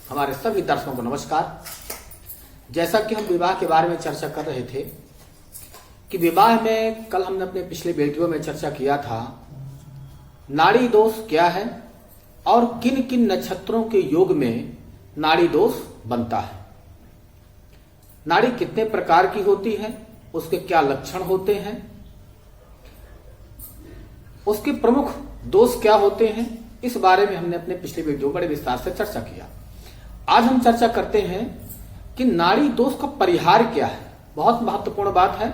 हमारे सभी दर्शकों को नमस्कार। जैसा कि हम विवाह के बारे में चर्चा कर रहे थे कि विवाह में कल हमने अपने पिछले वीडियो में चर्चा किया था नाड़ी दोष क्या है और किन किन नक्षत्रों के योग में नाड़ी दोष बनता है। नाड़ी कितने प्रकार की होती है, उसके क्या लक्षण होते हैं, उसके प्रमुख दोष क्या होते हैं, इस बारे में हमने अपने पिछले वीडियो बड़े विस्तार से चर्चा किया। आज हम चर्चा करते हैं कि नाड़ी दोष का परिहार क्या है। बहुत महत्वपूर्ण बात है।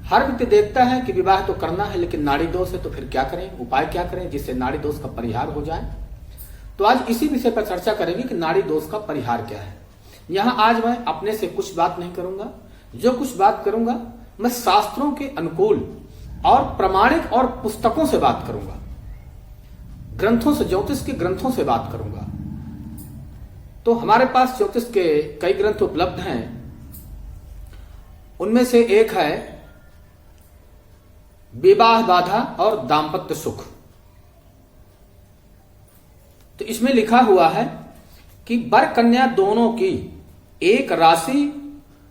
हर व्यक्ति देखता है कि विवाह तो करना है लेकिन नाड़ी दोष है, तो फिर क्या करें, उपाय क्या करें जिससे नाड़ी दोष का परिहार हो जाए। तो आज इसी विषय पर चर्चा करेंगे कि नाड़ी दोष का परिहार क्या है। यहां आज मैं अपने से कुछ बात नहीं करूंगा, जो कुछ बात करूंगा मैं शास्त्रों के अनुकूल और प्रमाणिक और पुस्तकों से बात करूंगा, ग्रंथों से, ज्योतिष के ग्रंथों से बात करूंगा। तो हमारे पास ज्योतिष के कई ग्रंथ उपलब्ध हैं। उनमें से एक है विवाह बाधा और दाम्पत्य सुख। तो इसमें लिखा हुआ है कि वर कन्या दोनों की एक राशि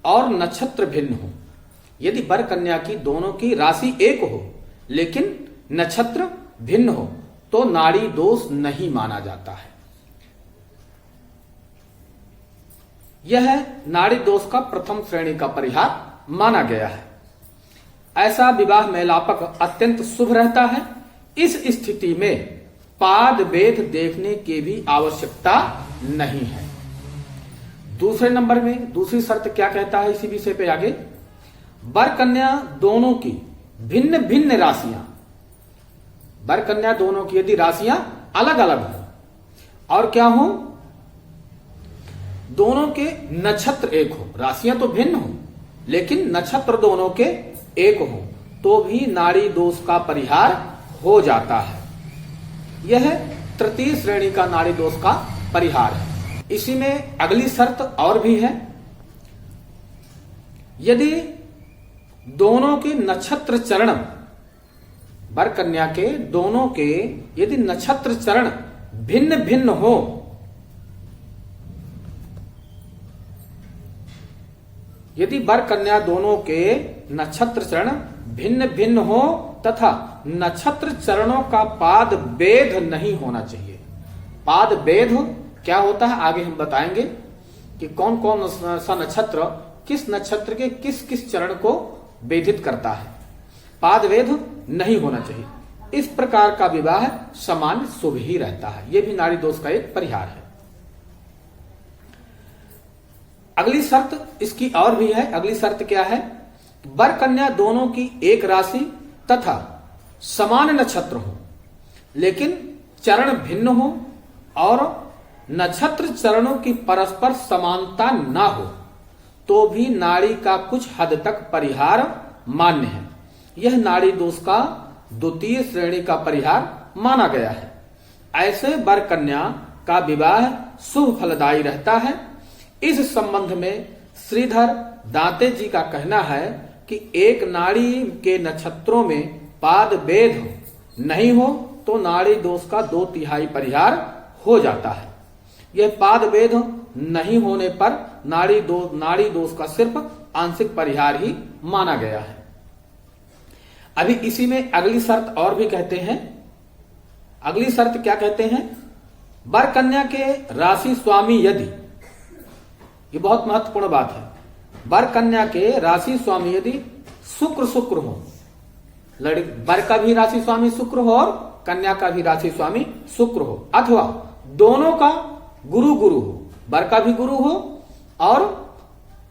और नक्षत्र भिन्न हो। यदि वर कन्या की दोनों की राशि एक हो लेकिन नक्षत्र भिन्न हो तो नाड़ी दोष नहीं माना जाता है। यह नाड़ी दोष का प्रथम श्रेणी का परिहार माना गया है। ऐसा विवाह मेलापक अत्यंत शुभ रहता है। इस स्थिति में पाद वेद देखने की भी आवश्यकता नहीं है। दूसरे नंबर में दूसरी शर्त क्या कहता है इसी विषय पे आगे, वर कन्या दोनों की भिन्न भिन्न राशियां, वर कन्या दोनों की यदि राशियां अलग अलग हो और क्या हो, दोनों के नक्षत्र एक हो, राशियां तो भिन्न हो लेकिन नक्षत्र दोनों के एक हो तो भी नाड़ी दोष का परिहार हो जाता है। यह तृतीय श्रेणी का नाड़ी दोष का परिहार है। इसी में अगली शर्त और भी है, यदि दोनों के नक्षत्र चरण, वर कन्या के दोनों के यदि नक्षत्र चरण भिन्न भिन्न हो, यदि वर कन्या दोनों के नक्षत्र चरण भिन्न भिन्न हो तथा नक्षत्र चरणों का पाद वेद नहीं होना चाहिए। पाद वेद क्या होता है आगे हम बताएंगे कि कौन कौन सा नक्षत्र किस नक्षत्र के किस किस चरण को वेदित करता है। पाद वेद नहीं होना चाहिए। इस प्रकार का विवाह सामान्य शुभ ही रहता है। यह भी नाड़ी दोष का एक परिहार है। अगली शर्त इसकी और भी है। अगली शर्त क्या है, वर कन्या दोनों की एक राशि तथा समान नक्षत्र हो लेकिन चरण भिन्न हो और नक्षत्र चरणों की परस्पर समानता ना हो तो भी नाड़ी का कुछ हद तक परिहार मान्य है। यह नाड़ी दोष का द्वितीय श्रेणी का परिहार माना गया है। ऐसे वर कन्या का विवाह शुभ फलदायी रहता है। इस संबंध में श्रीधर दांते जी का कहना है कि एक नाड़ी के नक्षत्रों में पाद वेद नहीं हो तो नाड़ी दोष का 2/3 परिहार हो जाता है। यह पाद वेद नहीं होने पर नाड़ी दोष का सिर्फ आंशिक परिहार ही माना गया है। अभी इसी में अगली शर्त और भी कहते हैं। अगली शर्त क्या कहते हैं, वर कन्या के राशि स्वामी यदि, ये बहुत महत्वपूर्ण बात है, वर कन्या के राशि स्वामी यदि शुक्र हो, वर का भी राशि स्वामी शुक्र हो और कन्या का भी राशि स्वामी शुक्र हो, अथवा दोनों का गुरु हो, वर का भी गुरु हो और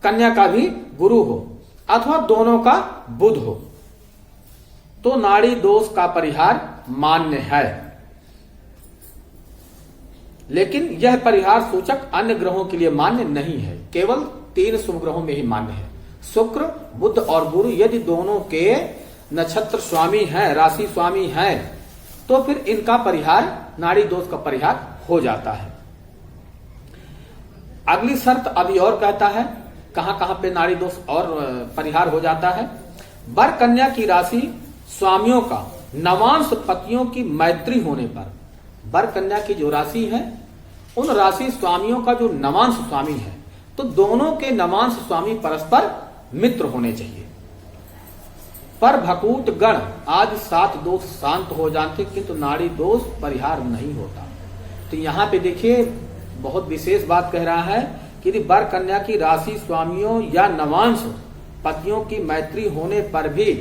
कन्या का भी गुरु हो, अथवा दोनों का बुध हो, तो नाड़ी दोष का परिहार मान्य है। लेकिन यह परिहार सूचक अन्य ग्रहों के लिए मान्य नहीं है, केवल 3 शुभ ग्रहों में ही मान्य है, शुक्र, बुध और गुरु। यदि दोनों के नक्षत्र स्वामी हैं, राशि स्वामी हैं, तो फिर इनका परिहार, नाड़ी दोष का परिहार हो जाता है। अगली शर्त अभी और कहता है, कहां कहां पे नाड़ी दोष और परिहार हो जाता है। वर कन्या की राशि स्वामियों का नवांश पतियों की मैत्री होने पर, वर कन्या की जो राशि है उन राशि स्वामियों का जो नवांश स्वामी है, तो दोनों के नवांश स्वामी परस्पर मित्र होने चाहिए। पर भकूट गण आज 7 दोष शांत हो जाते, किंतु नाड़ी दोष परिहार नहीं होता। तो यहां पे देखिए बहुत विशेष बात कह रहा है कि यदि वर कन्या की राशि स्वामियों या नवांश पतियों की मैत्री होने पर भी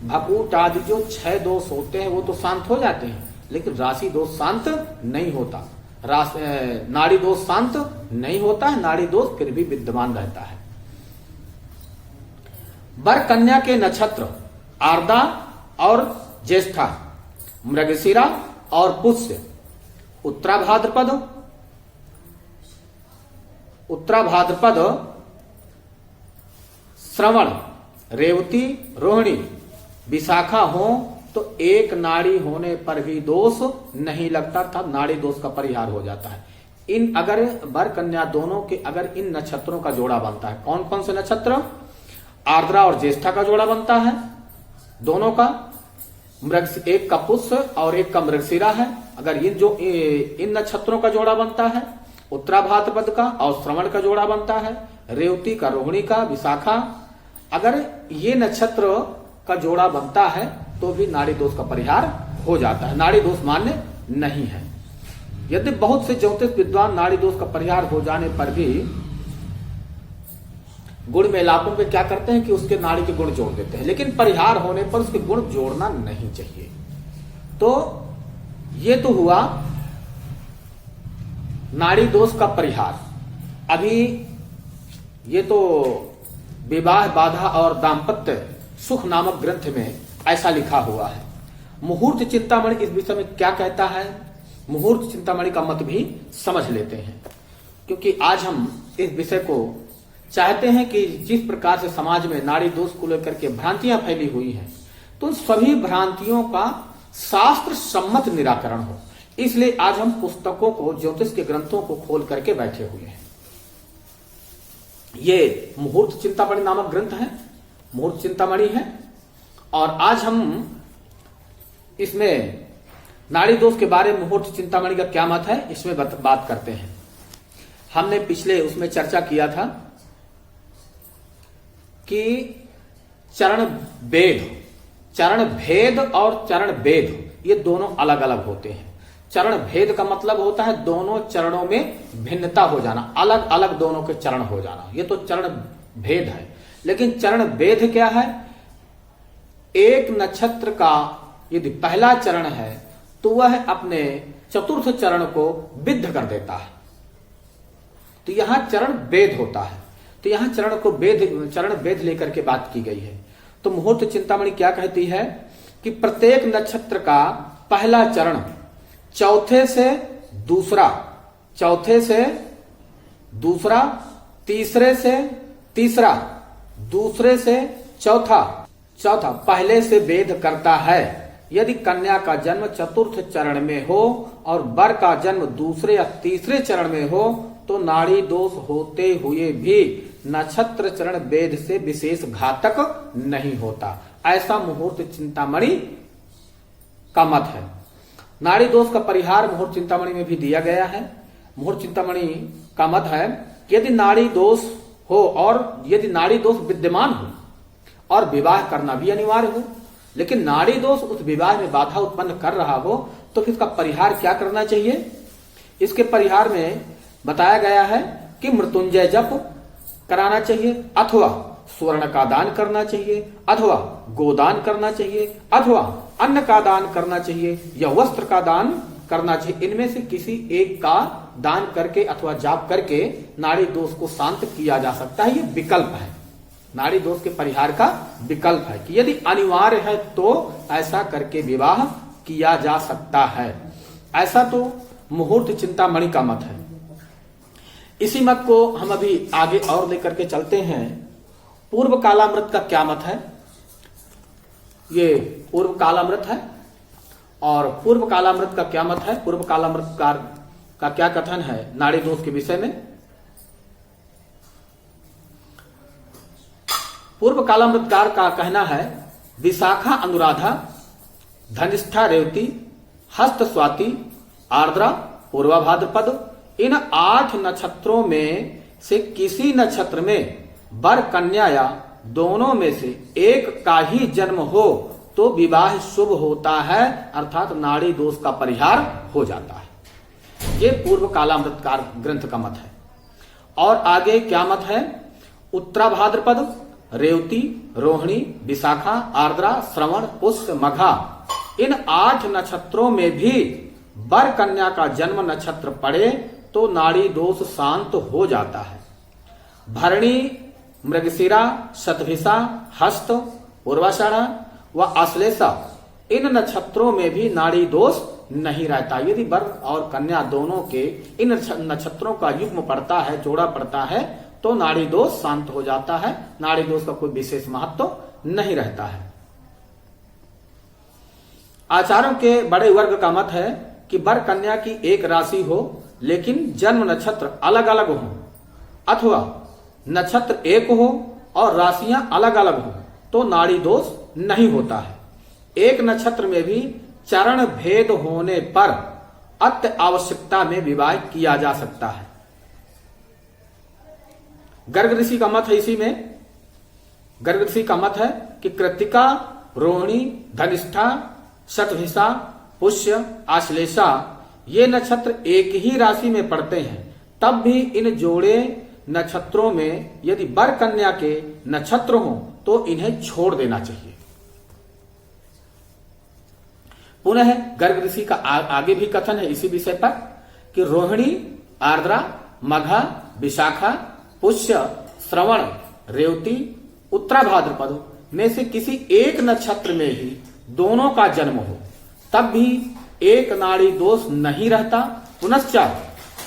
भकूट आदि जो 6 दोष होते हैं वो तो शांत हो जाते हैं, लेकिन राशि दोष शांत नहीं होता, नाड़ी दोष शांत नहीं होता है, नाड़ी दोष फिर भी विद्यमान रहता है। वर कन्या के नक्षत्र आर्द्रा और ज्येष्ठा, मृगशिरा और पुष्य, उत्तराभाद्रपद, श्रवण, रेवती, रोहिणी, विशाखा हो तो एक नाड़ी होने पर भी दोष नहीं लगता था, नाड़ी दोष का परिहार हो जाता है। इन अगर वर कन्या दोनों के अगर इन नक्षत्रों का जोड़ा बनता है, कौन कौन से नक्षत्र? आर्द्रा और ज्येष्ठा का जोड़ा बनता है दोनों का, एक का पुष्य और एक का मृगशिरा है। अगर इन नक्षत्रों का जोड़ा बनता है, उत्तराभाद्रपद का और श्रवण का जोड़ा बनता है, रेवती का, रोहिणी का, विशाखा, अगर ये नक्षत्र का जोड़ा बनता है तो भी नाड़ी दोष का परिहार हो जाता है, नाड़ी दोष मान्य नहीं है। यदि बहुत से ज्योतिष विद्वान नाड़ी दोष का परिहार हो जाने पर भी गुण मेलापों पे क्या करते हैं कि उसके नाड़ी के गुण जोड़ देते हैं, लेकिन परिहार होने पर उसके गुण जोड़ना नहीं चाहिए। तो ये तो हुआ नाड़ी दोष का परिहार। अभी ये तो विवाह बाधा और दाम्पत्य सुख नामक ग्रंथ में ऐसा लिखा हुआ है। मुहूर्त चिंतामणि इस विषय में क्या कहता है, मुहूर्त चिंतामणि का मत भी समझ लेते हैं, क्योंकि आज हम इस विषय को चाहते हैं कि जिस प्रकार से समाज में नाड़ी दोष को लेकर के भ्रांतियां फैली हुई हैं, तो सभी भ्रांतियों का शास्त्र सम्मत निराकरण हो, इसलिए आज हम पुस्तकों को, ज्योतिष के ग्रंथों को खोल करके बैठे हुए हैं। ये मुहूर्त चिंतामणि नामक ग्रंथ है, मुहूर्त चिंतामणि है, और आज हम इसमें नाड़ी दोष के बारे में मुहूर्त चिंतामणि का क्या मत है इसमें बात करते हैं। हमने पिछले उसमें चर्चा किया था कि चरण भेद और चरण वेद ये दोनों अलग अलग होते हैं। चरण भेद का मतलब होता है दोनों चरणों में भिन्नता हो जाना, अलग अलग दोनों के चरण हो जाना, ये तो चरण भेद है। लेकिन चरण वेद क्या है? एक नक्षत्र का यदि पहला चरण है तो वह अपने चतुर्थ चरण को विद्ध कर देता है, तो यहां चरण वेद होता है। तो यहां चरण वेद लेकर के बात की गई है। तो मुहूर्त चिंतामणि क्या कहती है कि प्रत्येक नक्षत्र का पहला चरण चौथे से दूसरा, तीसरे से तीसरा, दूसरे से चौथा पहले से वेद करता है। यदि कन्या का जन्म चतुर्थ चरण में हो और वर का जन्म दूसरे या तीसरे चरण में हो तो नाड़ी दोष होते हुए भी नक्षत्र चरण वेद से विशेष घातक नहीं होता, ऐसा मुहूर्त चिंतामणि का मत है। नाड़ी दोष का परिहार मुहूर्त चिंतामणि में भी दिया गया है। मुहूर्त चिंतामणि का मत है कि यदि नाड़ी दोष हो और यदि नाड़ी दोष विद्यमान हो और विवाह करना भी अनिवार्य हो, लेकिन नाड़ी दोष उस विवाह में बाधा उत्पन्न कर रहा हो, तो फिर इसका परिहार क्या करना चाहिए? इसके परिहार में बताया गया है कि मृत्युंजय जप कराना चाहिए, अथवा स्वर्ण का दान करना चाहिए, अथवा गोदान करना चाहिए, अथवा अन्न का दान करना चाहिए या वस्त्र का दान करना चाहिए। इनमें से किसी एक का दान करके अथवा जाप करके नाड़ी दोष को शांत किया जा सकता है। ये विकल्प है, नाड़ी दोष के परिहार का विकल्प है कि यदि अनिवार्य है तो ऐसा करके विवाह किया जा सकता है। ऐसा तो मुहूर्त चिंतामणि का मत है। इसी मत को हम अभी आगे और लेकर के चलते हैं। पूर्व कालामृत का क्या मत है? ये पूर्व कालामृत है, और पूर्व कालामृत का क्या मत है? पूर्व कालामृत का क्या कथन है नाड़ी दोष के विषय में? पूर्व कालामृतकार का कहना है विशाखा अनुराधा, धनिष्ठा रेवती, हस्त स्वाति, आर्द्रा पूर्वा भाद्रपद, इन 8 नक्षत्रों में से किसी नक्षत्र में वर कन्या या दोनों में से एक का ही जन्म हो तो विवाह शुभ होता है, अर्थात नाड़ी दोष का परिहार हो जाता है। ये पूर्व कालामृतकार ग्रंथ का मत है। और आगे क्या मत है? उत्तराभाद्रपद, रेवती, रोहिणी, विशाखा, आर्द्रा, श्रवण, पुष्य, मघा इन 8 नक्षत्रों में भी वर कन्या का जन्म नक्षत्र पड़े तो नाड़ी दोष शांत हो जाता है। भरणी, मृगशिरा, शतभिषा, हस्त, पूर्वाषाढ़ा व आश्लेषा इन नक्षत्रों में भी नाड़ी दोष नहीं रहता। यदि वर और कन्या दोनों के इन नक्षत्रों का युग्म पड़ता है, जोड़ा पड़ता है, तो नाड़ी दोष शांत हो जाता है। नाड़ी दोष का कोई विशेष महत्व नहीं रहता है। आचार्यों के बड़े वर्ग का मत है कि वर कन्या की एक राशि हो लेकिन जन्म नक्षत्र अलग अलग हो, अथवा नक्षत्र एक हो और राशियां अलग अलग हो तो नाड़ी दोष नहीं होता है। एक नक्षत्र में भी चरण भेद होने पर अत्य आवश्यकता में विवाह किया जा सकता है। गर्ग ऋषि का मत है, इसी में गर्ग ऋषि का मत है कि कृत्तिका, रोहिणी, धनिष्ठा, शतभिषा, पुष्य, आश्लेषा ये नक्षत्र एक ही राशि में पड़ते हैं, तब भी इन जोड़े नक्षत्रों में यदि वर कन्या के नक्षत्र हो तो इन्हें छोड़ देना चाहिए। पुनः गर्ग ऋषि का आगे भी कथन है इसी विषय पर कि रोहिणी, आर्द्रा, मघा, विशाखा, पुष्य, श्रवण, रेवती, उत्तराभाद्रपद में से किसी एक नक्षत्र में ही दोनों का जन्म हो तब भी एक नाड़ी दोष नहीं रहता। पुनश्च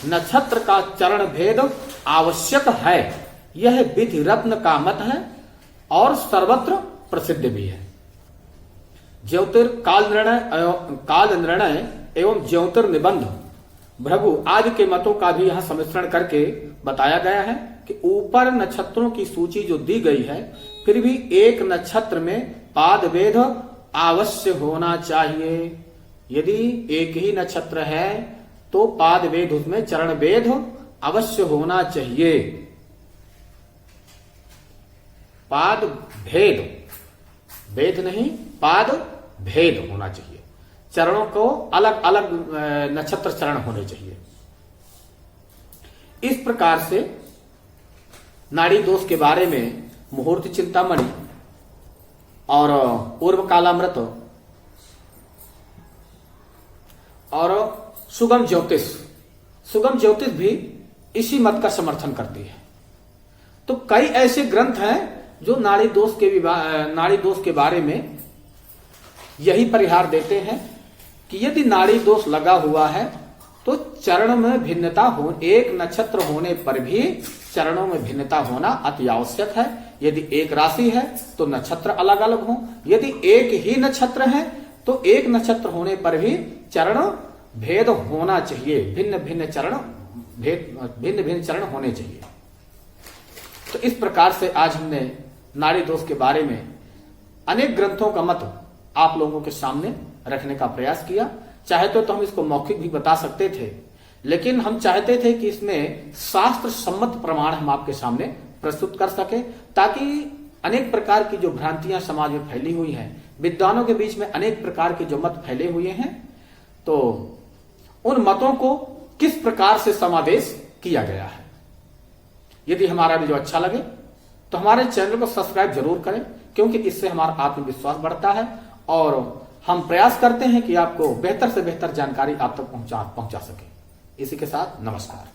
नक्षत्र का चरण भेद आवश्यक है, यह विधि रत्न का मत है और सर्वत्र प्रसिद्ध भी है। काल निर्णय एवं ज्योतिर्निबंध भृगु आदि के मतों का भी यहां सम्मिश्रण करके बताया गया है कि ऊपर नक्षत्रों की सूची जो दी गई है, फिर भी एक नक्षत्र में पाद भेद अवश्य होना चाहिए। यदि एक ही नक्षत्र है तो पाद भेद, उसमें चरण भेद अवश्य होना चाहिए। पाद भेद, भेद नहीं, पाद भेद होना चाहिए। चरणों को अलग अलग नक्षत्र चरण होने चाहिए। इस प्रकार से नाड़ी दोष के बारे में मुहूर्त चिंतामणि और पूर्व कालामृत और सुगम ज्योतिष भी इसी मत का समर्थन करती है। तो कई ऐसे ग्रंथ हैं जो नाड़ी दोष के बारे में यही परिहार देते हैं कि यदि नाड़ी दोष लगा हुआ है तो चरण में भिन्नता हो, एक नक्षत्र होने पर भी चरणों में भिन्नता होना अति आवश्यक है। यदि एक राशि है तो नक्षत्र अलग अलग हो, यदि एक ही नक्षत्र है तो एक नक्षत्र होने पर भी चरण भेद होना चाहिए, भिन्न भिन्न चरण होने चाहिए। तो इस प्रकार से आज हमने नाड़ी दोष के बारे में अनेक ग्रंथों का मत आप लोगों के सामने रखने का प्रयास किया। चाहे तो हम इसको मौखिक भी बता सकते थे, लेकिन हम चाहते थे कि इसमें शास्त्र सम्मत प्रमाण हम आपके सामने प्रस्तुत कर सके, ताकि अनेक प्रकार की जो भ्रांतियां समाज में फैली हुई हैं, विद्वानों के बीच में अनेक प्रकार के जो मत फैले हुए हैं, तो उन मतों को किस प्रकार से समावेश किया गया है। यदि हमारा वीडियो अच्छा लगे तो हमारे चैनल को सब्सक्राइब जरूर करें, क्योंकि इससे हमारा आत्मविश्वास बढ़ता है और हम प्रयास करते हैं कि आपको बेहतर से बेहतर जानकारी आप तक पहुंचा सके। इसी के साथ नमस्कार।